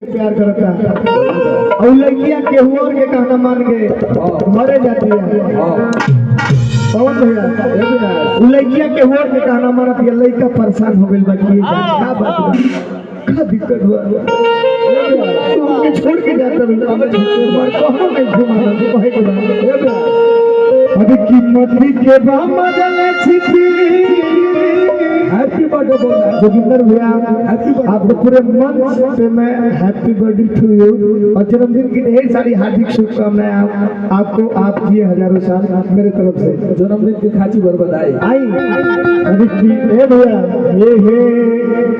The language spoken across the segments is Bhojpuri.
प्यार करता और लड़कियां केहू और के कहना मान के मरे जाती है। कौन भैया लड़कियां केहू और के कहना मानत है, लड़का परेशान हो गइल बा कि का बात बा, का दिक्कत हुआ तुमके छोड़ के जाता है हमें कहनो नहीं घुमाना तो कहे के बात अभी कीमत के बा मदल छिपी। हैप्पी बर्थडे बोल रहा है जोगिंदर भैया, आपको पूरे मन से मैं हैप्पी बर्थडे टू यू और जन्मदिन की ढेर सारी हार्दिक शुभकामनाएं आपको। आप जिए हजारों साल मेरे तरफ से, जन्मदिन की खाची भर बधाई। आई अभी की ए भैया हे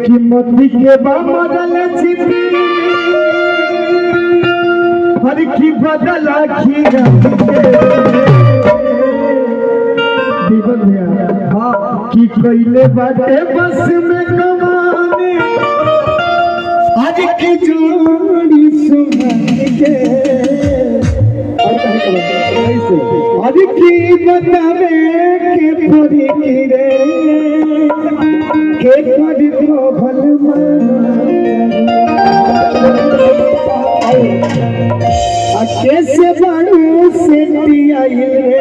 कीमत के बदल छिपी हर की बदल खीरा दीपक भैया की कैले बाटे बस में कमाने आज की जोड़ी सुहाने के आज की बतावे के परी रे के परी को भल कैसे बाड़ू से दिया रे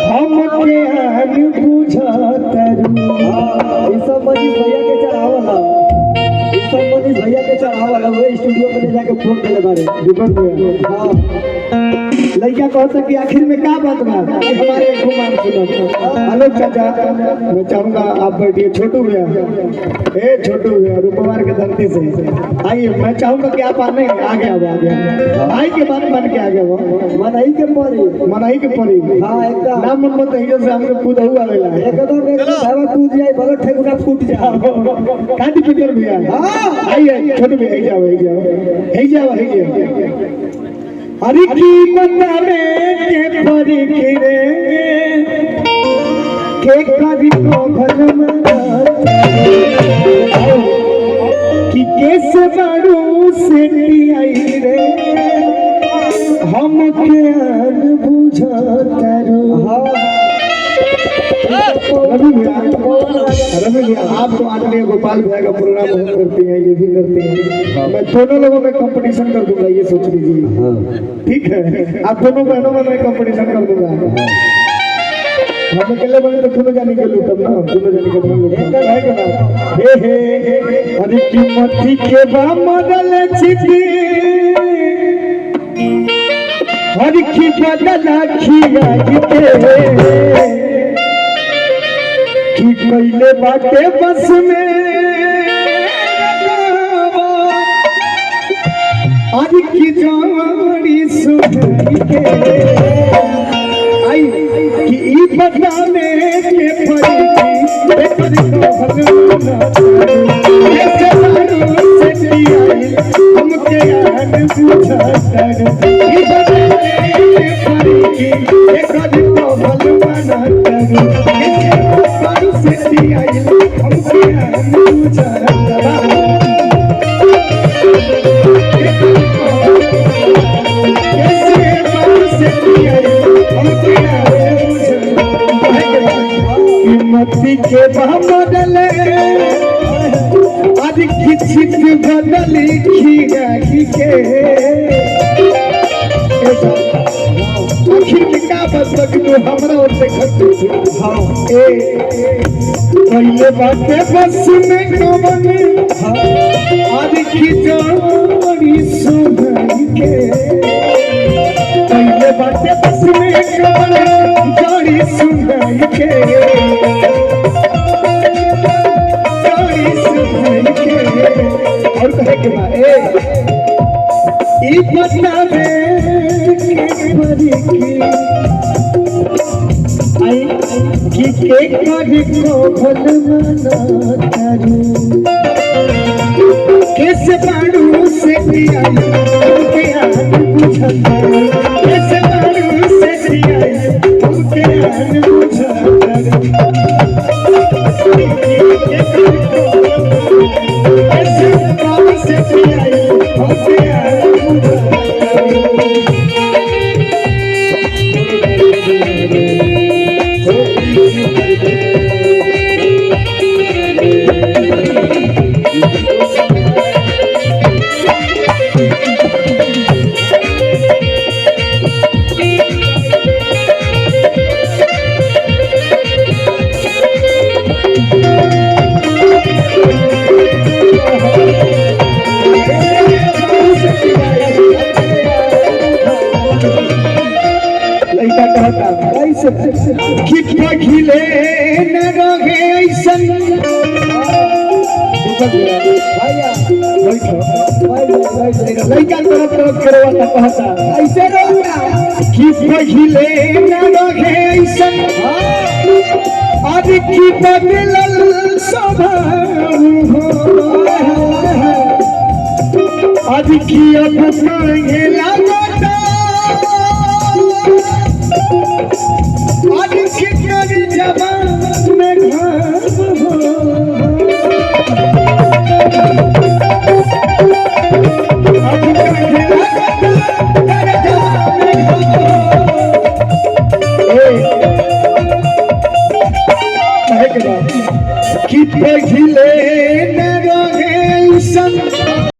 हम के आन भैया के चढ़ावला वो स्टूडियो में ले जाके फोन करे बारे दीपक भैया। हां लड़का कहता कि आखिर में क्या बात बा हमारे घुमान सुनो। हेलो चाचा, मैं चाहूंगा आप बैठिए। छोटू भैया ए छोटू भैया रूपवार के धरती से आइए, मैं चाहूंगा कि आप आने आगे आई के बात बन के आगे वो मनई के परी। हां एकदम नाम मन मत हियो से हमके कूद हुआ आवेला एकदम एक बाबा कूद जाए भले ठेकुना फूट जाओ काटी पिटर भैया। हां आइए छोटू भैया जाओ हरि की बतावे के परी रे के करी को भलम कि कैसे बारू से आई रे हम के अन बुझता रो। रवि भैया आप तो आदरणीय गोपाल भैया का प्रोग्राम बहुत करते हैं, ये भी करते हैं। मैं दोनों लोगों में कंपटीशन कर दूंगा, ये सोच लीजिए ठीक है। आप दोनों बहनों में मैं कंपटीशन कर दूंगा। हम अकेले बने तो दोनों जाने के लूटब ना, दोनों जाने के लूटब है कि ना। हे अरे कीमत के बा मदल छिपी हर की बदल खीरा के की कैले बाटे बस में आज की जोड़ी सुहानी के आई कि ई बताने के परी कैसे बारू से दिया हमके आन बुझता ई बताने के परी एक दिन तो भल बनाता के बदल आज किछित बदल खीरा के आखिर में का बस तू हमरा और से खतू पहले बाटे बस में कवन आज की जोड़ी सुहानी के पहले बाटे बस में कवन जोड़ी सुहानी के और कहे के बा ई बतावे के परी की आई कि के करी को भल मना करू कैसे बाड़ू से दिया के आन बुझता कैसे बाड़ू से दिया के आन बुझता लड़का कहता कैसे कि पखिले न रहे ऐसन लड़का तरफ करवाता कहता ऐसे रहता कि पखिले न रहे ऐसन आज की बदलल स्वभाव आज की अब काहे लागता आज कितनी जवान में घाव हो अब काहे लागता तेरे जवान में घाव कहे के बाद कि पहिले न रहे सन